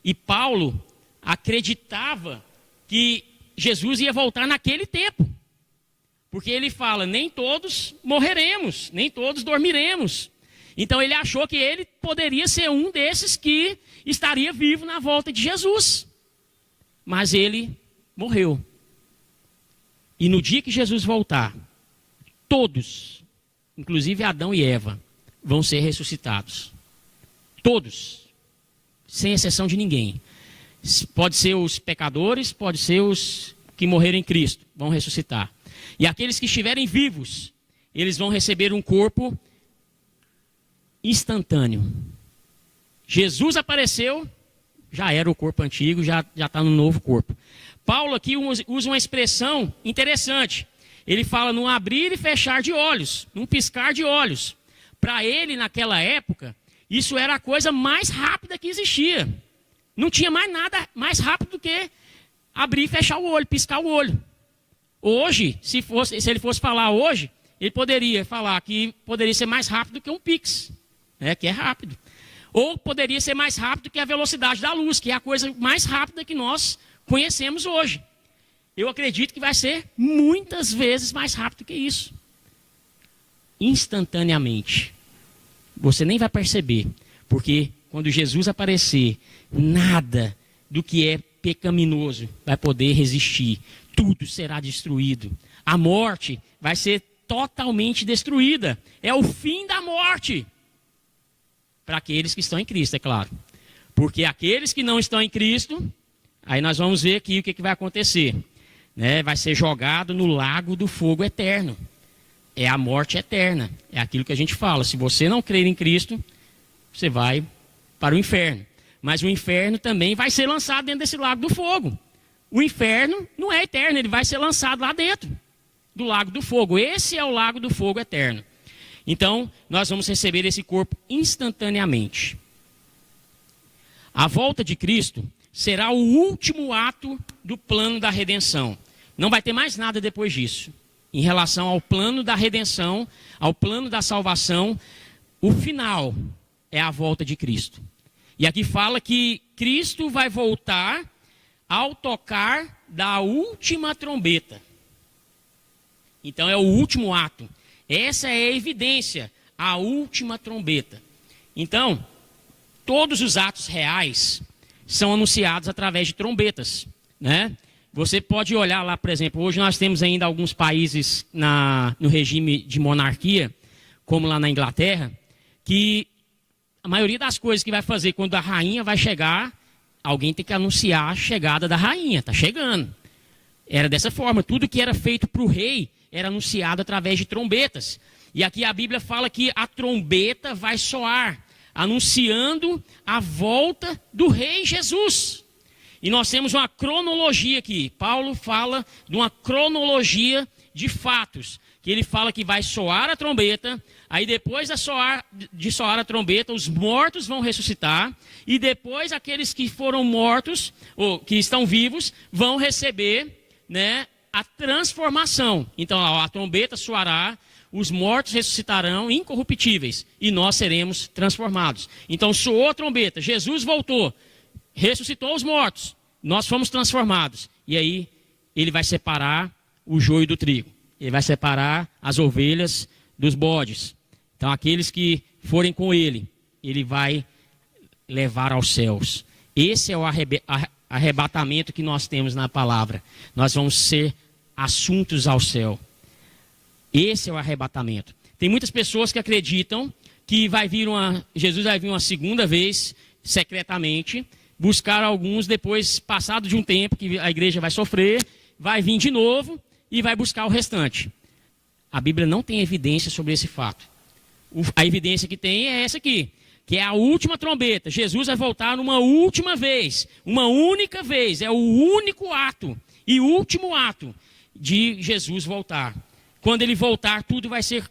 E Paulo acreditava que Jesus ia voltar naquele tempo. Porque ele fala, nem todos morreremos, nem todos dormiremos. Então ele achou que ele poderia ser um desses que estaria vivo na volta de Jesus. Mas ele morreu. E no dia que Jesus voltar, todos, inclusive Adão e Eva, vão ser ressuscitados. Todos, sem exceção de ninguém. Pode ser os pecadores, pode ser os que morreram em Cristo, vão ressuscitar. E aqueles que estiverem vivos, eles vão receber um corpo instantâneo. Jesus apareceu, já era o corpo antigo, já está no novo corpo. Paulo aqui usa uma expressão interessante. Ele fala num abrir e fechar de olhos, num piscar de olhos. Para ele, naquela época, isso era a coisa mais rápida que existia. Não tinha mais nada mais rápido do que abrir e fechar o olho, piscar o olho. Hoje, se ele fosse falar hoje, ele poderia falar que poderia ser mais rápido que um Pix, né, que é rápido. Ou poderia ser mais rápido que a velocidade da luz, que é a coisa mais rápida que nós conhecemos hoje. Eu acredito que vai ser muitas vezes mais rápido que isso. Instantaneamente. Você nem vai perceber, porque quando Jesus aparecer, nada do que é pecaminoso vai poder resistir. Tudo será destruído. A morte vai ser totalmente destruída. É o fim da morte. Para aqueles que estão em Cristo, é claro. Porque aqueles que não estão em Cristo, aí nós vamos ver aqui o que vai acontecer. Né? Vai ser jogado no lago do fogo eterno. É a morte eterna. É aquilo que a gente fala. Se você não crer em Cristo, você vai para o inferno. Mas o inferno também vai ser lançado dentro desse lago do fogo. O inferno não é eterno, ele vai ser lançado lá dentro do lago do fogo. Esse é o lago do fogo eterno. Então, nós vamos receber esse corpo instantaneamente. A volta de Cristo será o último ato do plano da redenção. Não vai ter mais nada depois disso. Em relação ao plano da redenção, ao plano da salvação, o final é a volta de Cristo. E aqui fala que Cristo vai voltar ao tocar da última trombeta. Então é o último ato. Essa é a evidência, a última trombeta. Então, todos os atos reais são anunciados através de trombetas, né? Você pode olhar lá, por exemplo, hoje nós temos ainda alguns países no regime de monarquia, como lá na Inglaterra, que a maioria das coisas que vai fazer quando a rainha vai chegar, alguém tem que anunciar a chegada da rainha, está chegando. Era dessa forma, tudo que era feito para o rei era anunciado através de trombetas. E aqui a Bíblia fala que a trombeta vai soar, anunciando a volta do rei Jesus. E nós temos uma cronologia aqui. Paulo fala de uma cronologia de fatos. Que ele fala que vai soar a trombeta, aí depois de soar a trombeta, os mortos vão ressuscitar, e depois aqueles que foram mortos, ou que estão vivos, vão receber, né, a transformação. Então a trombeta soará, os mortos ressuscitarão incorruptíveis, e nós seremos transformados. Então soou a trombeta, Jesus voltou, ressuscitou os mortos, nós fomos transformados, e aí ele vai separar o joio do trigo. Ele vai separar as ovelhas dos bodes. Então, aqueles que forem com ele, ele vai levar aos céus. Esse é o arrebatamento que nós temos na palavra. Nós vamos ser assuntos ao céu. Esse é o arrebatamento. Tem muitas pessoas que acreditam que Jesus vai vir uma segunda vez, secretamente, buscar alguns depois, passado de um tempo, que a igreja vai sofrer, vai vir de novo e vai buscar o restante. A Bíblia não tem evidência sobre esse fato. A evidência que tem é essa aqui, que é a última trombeta. Jesus vai voltar numa última vez, uma única vez. É o único ato e último ato de Jesus voltar. Quando ele voltar, tudo vai ser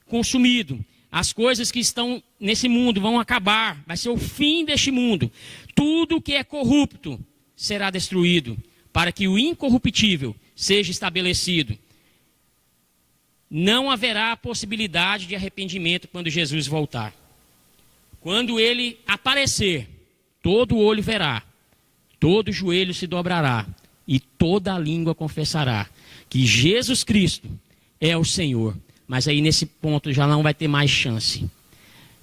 consumido. As coisas que estão nesse mundo vão acabar. Vai ser o fim deste mundo. Tudo que é corrupto será destruído, para que o incorruptível seja estabelecido. Não haverá possibilidade de arrependimento quando Jesus voltar. Quando ele aparecer, todo olho verá, todo joelho se dobrará e toda a língua confessará que Jesus Cristo é o Senhor. Mas aí nesse ponto já não vai ter mais chance.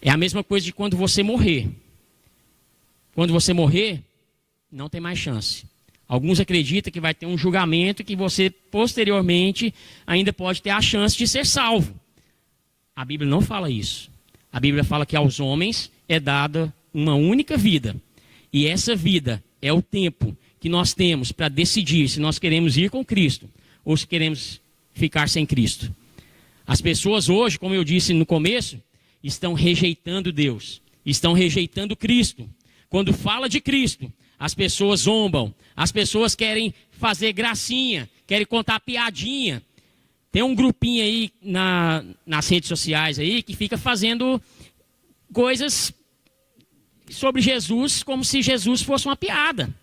É a mesma coisa de quando você morrer. Quando você morrer, não tem mais chance. Alguns acreditam que vai ter um julgamento que você posteriormente ainda pode ter a chance de ser salvo. A Bíblia não fala isso. A Bíblia fala que aos homens é dada uma única vida. E essa vida é o tempo que nós temos para decidir se nós queremos ir com Cristo ou se queremos ficar sem Cristo. As pessoas hoje, como eu disse no começo, estão rejeitando Deus, estão rejeitando Cristo. Quando fala de Cristo, as pessoas zombam, as pessoas querem fazer gracinha, querem contar piadinha. Tem um grupinho aí nas redes sociais aí que fica fazendo coisas sobre Jesus como se Jesus fosse uma piada.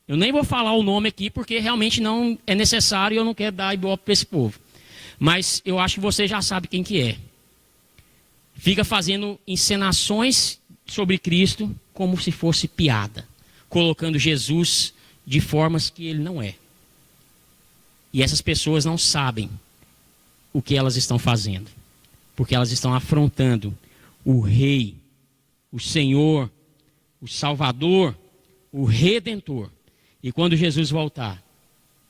Eu nem vou falar o nome aqui porque realmente não é necessário e eu não quero dar ibope para esse povo. Mas eu acho que você já sabe quem que é. Fica fazendo encenações sobre Cristo como se fosse piada, colocando Jesus de formas que ele não é. E essas pessoas não sabem o que elas estão fazendo, porque elas estão afrontando o Rei, o Senhor, o Salvador, o Redentor. E quando Jesus voltar,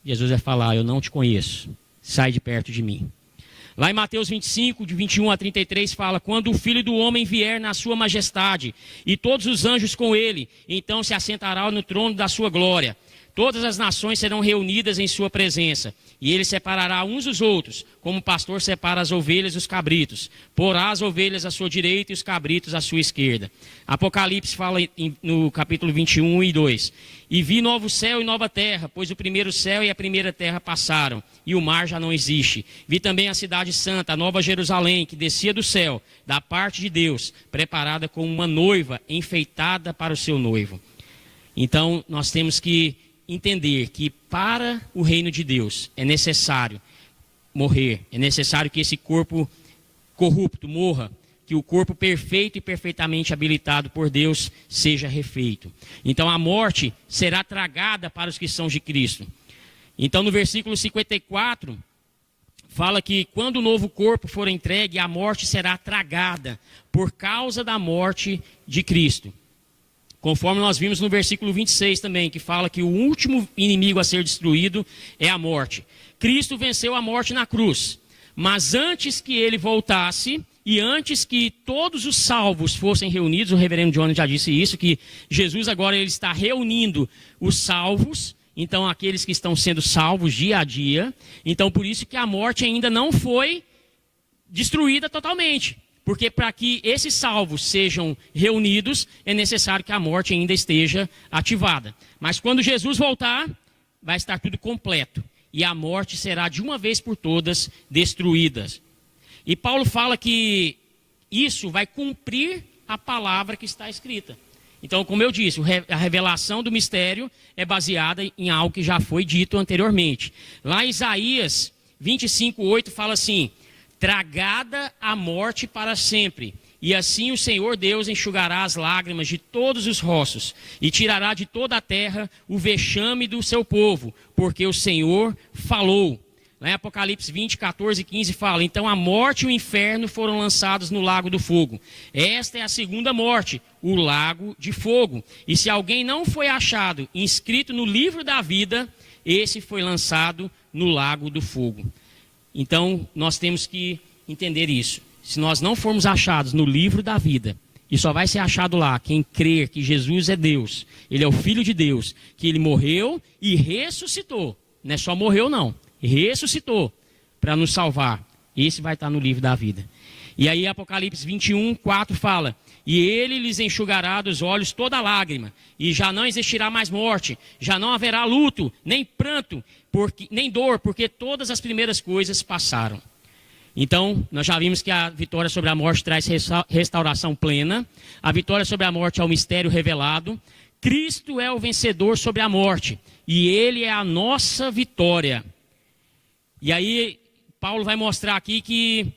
Jesus vai falar: eu não te conheço, sai de perto de mim. Lá em Mateus 25, de 21 a 33, fala: quando o Filho do Homem vier na sua majestade, e todos os anjos com ele, então se assentará no trono da sua glória. Todas as nações serão reunidas em sua presença, e ele separará uns dos outros, como o pastor separa as ovelhas dos cabritos. Porá as ovelhas à sua direita e os cabritos à sua esquerda. Apocalipse fala no capítulo 21 e 2. E vi novo céu e nova terra, pois o primeiro céu e a primeira terra passaram, e o mar já não existe. Vi também a cidade santa, a nova Jerusalém, que descia do céu, da parte de Deus, preparada como uma noiva enfeitada para o seu noivo. Então, nós temos que entender que para o reino de Deus é necessário morrer, é necessário que esse corpo corrupto morra, que o corpo perfeito e perfeitamente habilitado por Deus seja refeito. Então a morte será tragada para os que são de Cristo. Então no versículo 54, fala que quando o novo corpo for entregue, a morte será tragada por causa da morte de Cristo. Conforme nós vimos no versículo 26 também, que fala que o último inimigo a ser destruído é a morte. Cristo venceu a morte na cruz, mas antes que ele voltasse e antes que todos os salvos fossem reunidos, o reverendo Johnny já disse isso, que Jesus agora ele está reunindo os salvos, então aqueles que estão sendo salvos dia a dia. Então por isso que a morte ainda não foi destruída totalmente. Porque para que esses salvos sejam reunidos, é necessário que a morte ainda esteja ativada. Mas quando Jesus voltar, vai estar tudo completo. E a morte será de uma vez por todas destruída. E Paulo fala que isso vai cumprir a palavra que está escrita. Então, como eu disse, a revelação do mistério é baseada em algo que já foi dito anteriormente. Lá em Isaías 25:8 fala assim: tragada a morte para sempre, e assim o Senhor Deus enxugará as lágrimas de todos os rostos, e tirará de toda a terra o vexame do seu povo, porque o Senhor falou. Lá em Apocalipse 20, 14 e 15 fala: então a morte e o inferno foram lançados no lago do fogo. Esta é a segunda morte, o lago de fogo. E se alguém não foi achado inscrito no livro da vida, esse foi lançado no lago do fogo. Então nós temos que entender isso. Se nós não formos achados no livro da vida, e só vai ser achado lá quem crer que Jesus é Deus, Ele é o Filho de Deus, que Ele morreu e ressuscitou. Não é só morreu não, ressuscitou para nos salvar. Esse vai estar no livro da vida. E aí Apocalipse 21, 4 fala: e Ele lhes enxugará dos olhos toda lágrima, e já não existirá mais morte, já não haverá luto, nem pranto, nem dor, porque todas as primeiras coisas passaram. Então, nós já vimos que a vitória sobre a morte traz restauração plena. A vitória sobre a morte é o mistério revelado. Cristo é o vencedor sobre a morte. E Ele é a nossa vitória. E aí, Paulo vai mostrar aqui que,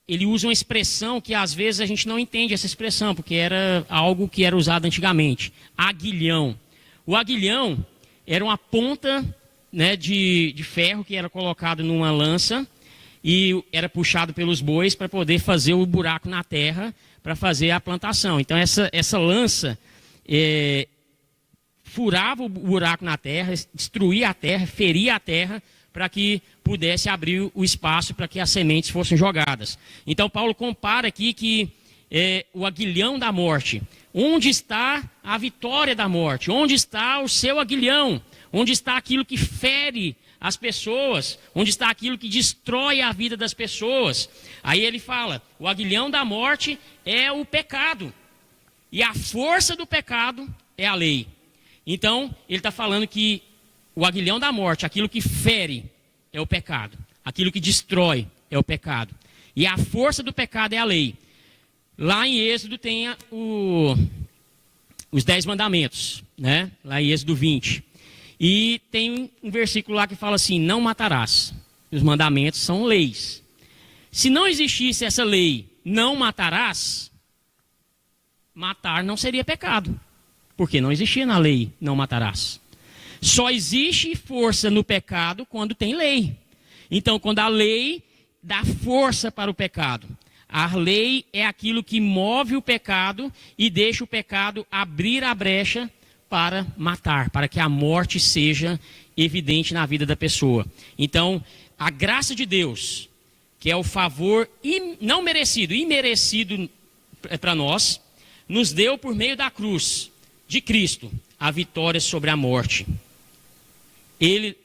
ele usa uma expressão que às vezes a gente não entende essa expressão, porque era algo que era usado antigamente. Aguilhão. O aguilhão era uma ponta, de ferro que era colocado numa lança e era puxado pelos bois para poder fazer o buraco na terra para fazer a plantação. Então essa lança furava o buraco na terra, destruía a terra, feria a terra para que pudesse abrir o espaço para que as sementes fossem jogadas. Então Paulo compara aqui que o aguilhão da morte. Onde está a vitória da morte? Onde está o seu aguilhão? Onde está aquilo que fere as pessoas? Onde está aquilo que destrói a vida das pessoas? Aí ele fala: o aguilhão da morte é o pecado. E a força do pecado é a lei. Então, ele está falando que o aguilhão da morte, aquilo que fere, é o pecado. Aquilo que destrói é o pecado. E a força do pecado é a lei. Lá em Êxodo tem os 10 mandamentos, lá em Êxodo 20. E tem um versículo lá que fala assim: não matarás. Os mandamentos são leis. Se não existisse essa lei, não matarás, matar não seria pecado. Porque não existia na lei, não matarás. Só existe força no pecado quando tem lei. Então, quando a lei dá força para o pecado. A lei é aquilo que move o pecado e deixa o pecado abrir a brecha para matar, para que a morte seja evidente na vida da pessoa. Então, a graça de Deus, que é o favor não merecido, imerecido para nós, nos deu por meio da cruz de Cristo a vitória sobre a morte.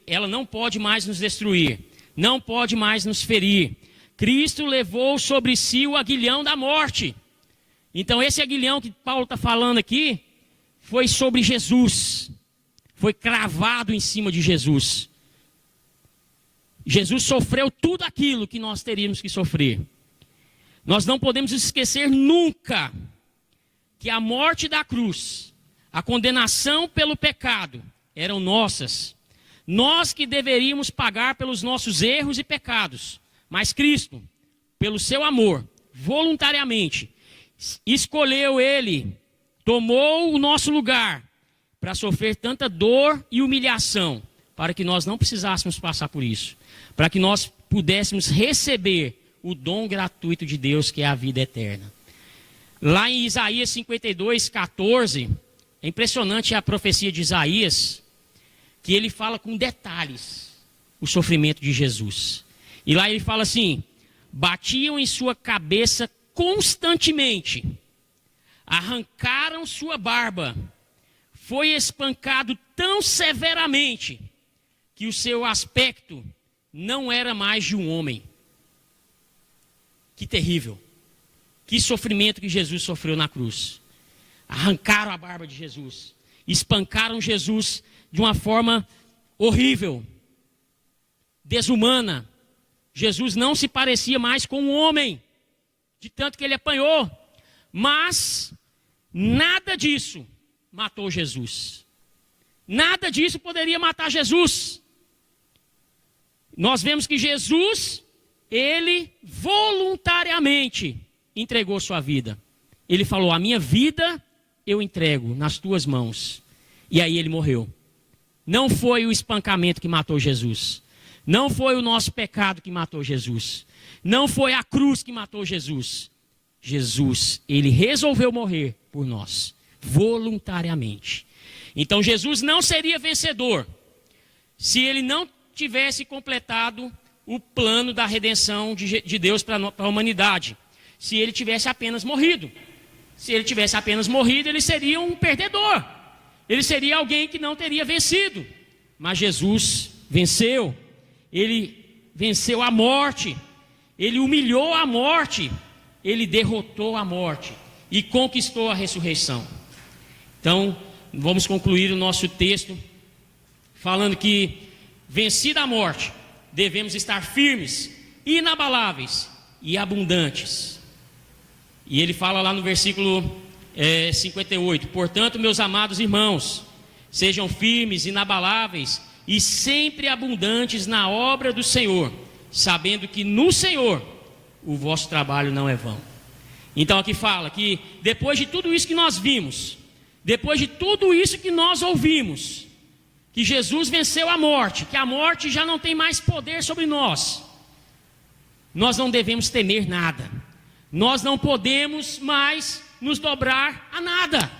Ela não pode mais nos destruir, não pode mais nos ferir. Cristo levou sobre si o aguilhão da morte. Então esse aguilhão que Paulo está falando aqui, foi sobre Jesus. Foi cravado em cima de Jesus. Jesus sofreu tudo aquilo que nós teríamos que sofrer. Nós não podemos esquecer nunca que a morte da cruz, a condenação pelo pecado, eram nossas. Nós que deveríamos pagar pelos nossos erros e pecados. Mas Cristo, pelo seu amor, voluntariamente, escolheu Ele, tomou o nosso lugar para sofrer tanta dor e humilhação, para que nós não precisássemos passar por isso, para que nós pudéssemos receber o dom gratuito de Deus, que é a vida eterna. Lá em Isaías 52, 14, é impressionante a profecia de Isaías, que ele fala com detalhes o sofrimento de Jesus. E lá ele fala assim: batiam em sua cabeça constantemente, arrancaram sua barba, foi espancado tão severamente que o seu aspecto não era mais de um homem. Que terrível, que sofrimento que Jesus sofreu na cruz. Arrancaram a barba de Jesus, espancaram Jesus de uma forma horrível, desumana. Jesus não se parecia mais com um homem, de tanto que ele apanhou. Mas nada disso matou Jesus. Nada disso poderia matar Jesus. Nós vemos que Jesus, ele voluntariamente entregou sua vida. Ele falou: a minha vida eu entrego nas tuas mãos. E aí ele morreu. Não foi o espancamento que matou Jesus. Não foi o nosso pecado que matou Jesus. Não foi a cruz que matou Jesus. Jesus, ele resolveu morrer por nós, voluntariamente. Então Jesus não seria vencedor se ele não tivesse completado o plano da redenção de Deus para a humanidade. Se ele tivesse apenas morrido. Se ele tivesse apenas morrido, ele seria um perdedor. Ele seria alguém que não teria vencido. Mas Jesus venceu. Ele venceu a morte. Ele humilhou a morte. Ele derrotou a morte e conquistou a ressurreição. Então, vamos concluir o nosso texto falando que, vencida a morte, devemos estar firmes, inabaláveis e abundantes. E ele fala lá no versículo 58, portanto, meus amados irmãos, sejam firmes, inabaláveis e sempre abundantes na obra do Senhor, sabendo que no Senhor o vosso trabalho não é vão. Então aqui fala que depois de tudo isso que nós vimos, depois de tudo isso que nós ouvimos, que Jesus venceu a morte, que a morte já não tem mais poder sobre nós, nós não devemos temer nada. Nós não podemos mais nos dobrar a nada,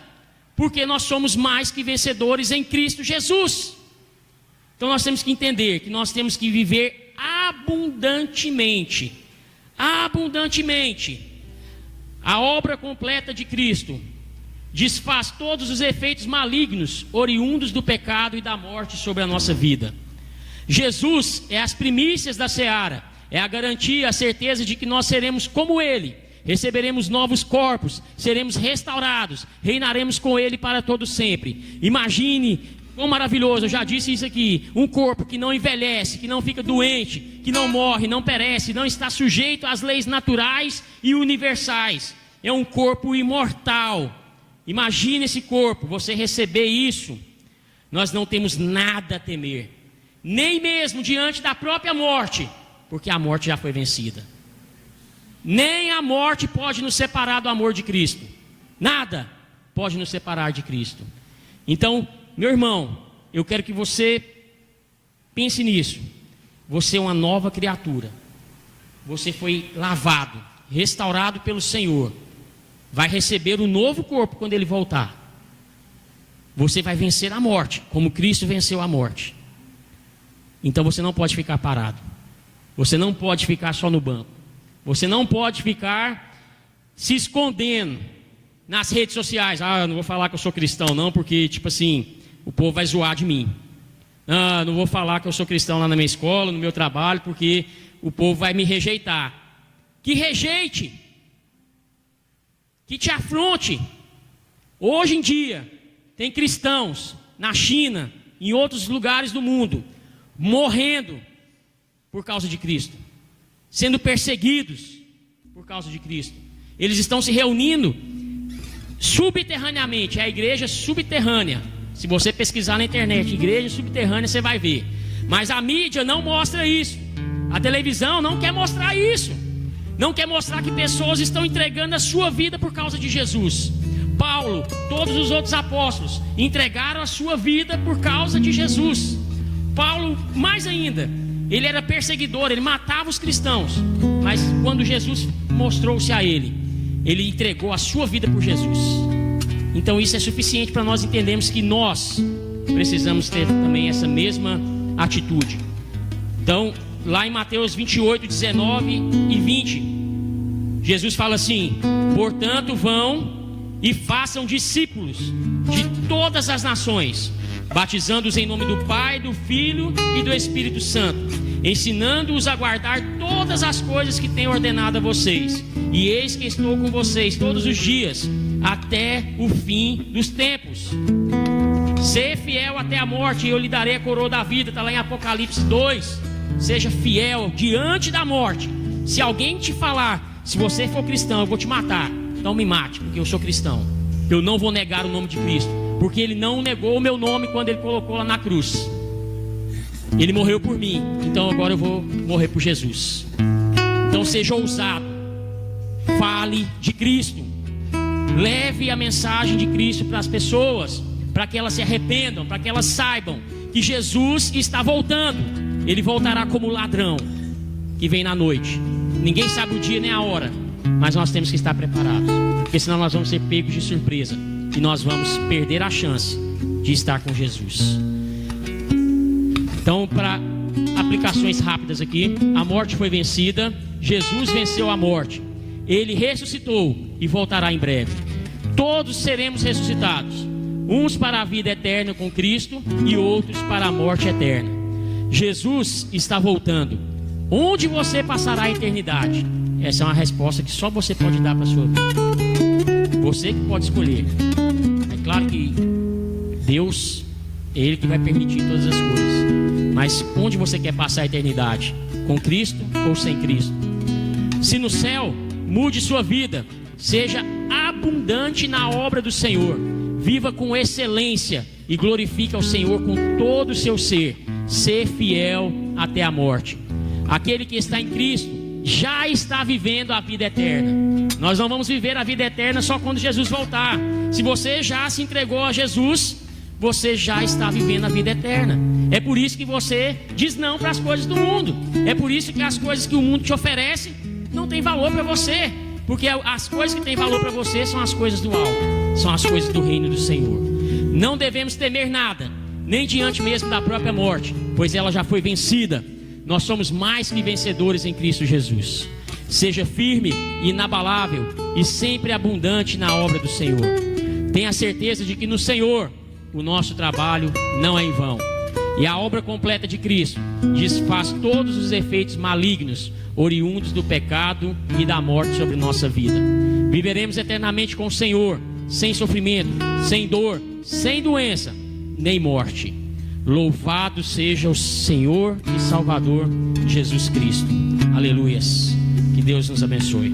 porque nós somos mais que vencedores em Cristo Jesus. Então nós temos que entender que nós temos que viver abundantemente. Abundantemente. A obra completa de Cristo desfaz todos os efeitos malignos oriundos do pecado e da morte sobre a nossa vida. Jesus é as primícias da seara, é a garantia, a certeza de que nós seremos como Ele, receberemos novos corpos, seremos restaurados, reinaremos com Ele para todo sempre. Imagine quão maravilhoso, eu já disse isso aqui, um corpo que não envelhece, que não fica doente, que não morre, não perece, não está sujeito às leis naturais e universais, é um corpo imortal. Imagine esse corpo, você receber isso. Nós não temos nada a temer, nem mesmo diante da própria morte, porque a morte já foi vencida. Nem a morte pode nos separar do amor de Cristo. Nada pode nos separar de Cristo. Então, meu irmão, eu quero que você pense nisso. Você é uma nova criatura. Você foi lavado, restaurado pelo Senhor. Vai receber um novo corpo quando Ele voltar. Você vai vencer a morte, como Cristo venceu a morte. Então você não pode ficar parado. Você não pode ficar só no banco. Você não pode ficar se escondendo nas redes sociais. Eu não vou falar que eu sou cristão não, porque tipo assim, o povo vai zoar de mim. Não vou falar que eu sou cristão lá na minha escola, no meu trabalho, porque o povo vai me rejeitar. Que rejeite, que te afronte. Hoje em dia, tem cristãos na China, em outros lugares do mundo, morrendo por causa de Cristo, sendo perseguidos por causa de Cristo. Eles estão se reunindo subterraneamente, é a igreja subterrânea. Se você pesquisar na internet, igreja subterrânea, você vai ver. Mas a mídia não mostra isso. A televisão não quer mostrar isso. Não quer mostrar que pessoas estão entregando a sua vida por causa de Jesus. Paulo, todos os outros apóstolos entregaram a sua vida por causa de Jesus. Paulo, mais ainda, ele era perseguidor, ele matava os cristãos. Mas quando Jesus mostrou-se a ele, ele entregou a sua vida por Jesus. Então isso é suficiente para nós entendermos que nós precisamos ter também essa mesma atitude. Então, lá em Mateus 28, 19 e 20, Jesus fala assim: portanto vão e façam discípulos de todas as nações, batizando-os em nome do Pai, do Filho e do Espírito Santo, ensinando-os a guardar todas as coisas que tenho ordenado a vocês. E eis que estou com vocês todos os dias, até o fim dos tempos. Ser fiel até a morte, e eu lhe darei a coroa da vida. Está lá em Apocalipse 2. Seja fiel diante da morte. Se alguém te falar, se você for cristão, eu vou te matar, então me mate, porque eu sou cristão. Eu não vou negar o nome de Cristo, porque Ele não negou o meu nome quando Ele colocou lá na cruz. Ele morreu por mim, então agora eu vou morrer por Jesus. Então seja ousado, fale de Cristo, leve a mensagem de Cristo para as pessoas, para que elas se arrependam, para que elas saibam que Jesus está voltando. Ele voltará como ladrão que vem na noite. Ninguém sabe o dia nem a hora, mas nós temos que estar preparados, porque senão nós vamos ser pegos de surpresa e nós vamos perder a chance de estar com Jesus. Então, para aplicações rápidas aqui, a morte foi vencida, Jesus venceu a morte, Ele ressuscitou e voltará em breve. Todos seremos ressuscitados, uns para a vida eterna com Cristo e outros para a morte eterna. Jesus está voltando. Onde você passará a eternidade? Essa é uma resposta que só você pode dar para a sua vida. Você que pode escolher. É claro que Deus, é Ele que vai permitir todas as coisas. Mas onde você quer passar a eternidade? Com Cristo ou sem Cristo? Se no céu, mude sua vida. Seja abundante na obra do Senhor. Viva com excelência e glorifique ao Senhor com todo o seu ser. Ser fiel até a morte. Aquele que está em Cristo já está vivendo a vida eterna. Nós não vamos viver a vida eterna só quando Jesus voltar. Se você já se entregou a Jesus, você já está vivendo a vida eterna. É por isso que você diz não para as coisas do mundo. É por isso que as coisas que o mundo te oferece não tem valor para você. Porque as coisas que têm valor para você são as coisas do alto, são as coisas do reino do Senhor. Não devemos temer nada, nem diante mesmo da própria morte, pois ela já foi vencida. Nós somos mais que vencedores em Cristo Jesus. Seja firme e inabalável e sempre abundante na obra do Senhor. Tenha certeza de que no Senhor o nosso trabalho não é em vão. E a obra completa de Cristo desfaz todos os efeitos malignos oriundos do pecado e da morte sobre nossa vida. Viveremos eternamente com o Senhor, sem sofrimento, sem dor, sem doença, nem morte. Louvado seja o Senhor e Salvador Jesus Cristo. Aleluias. Que Deus nos abençoe.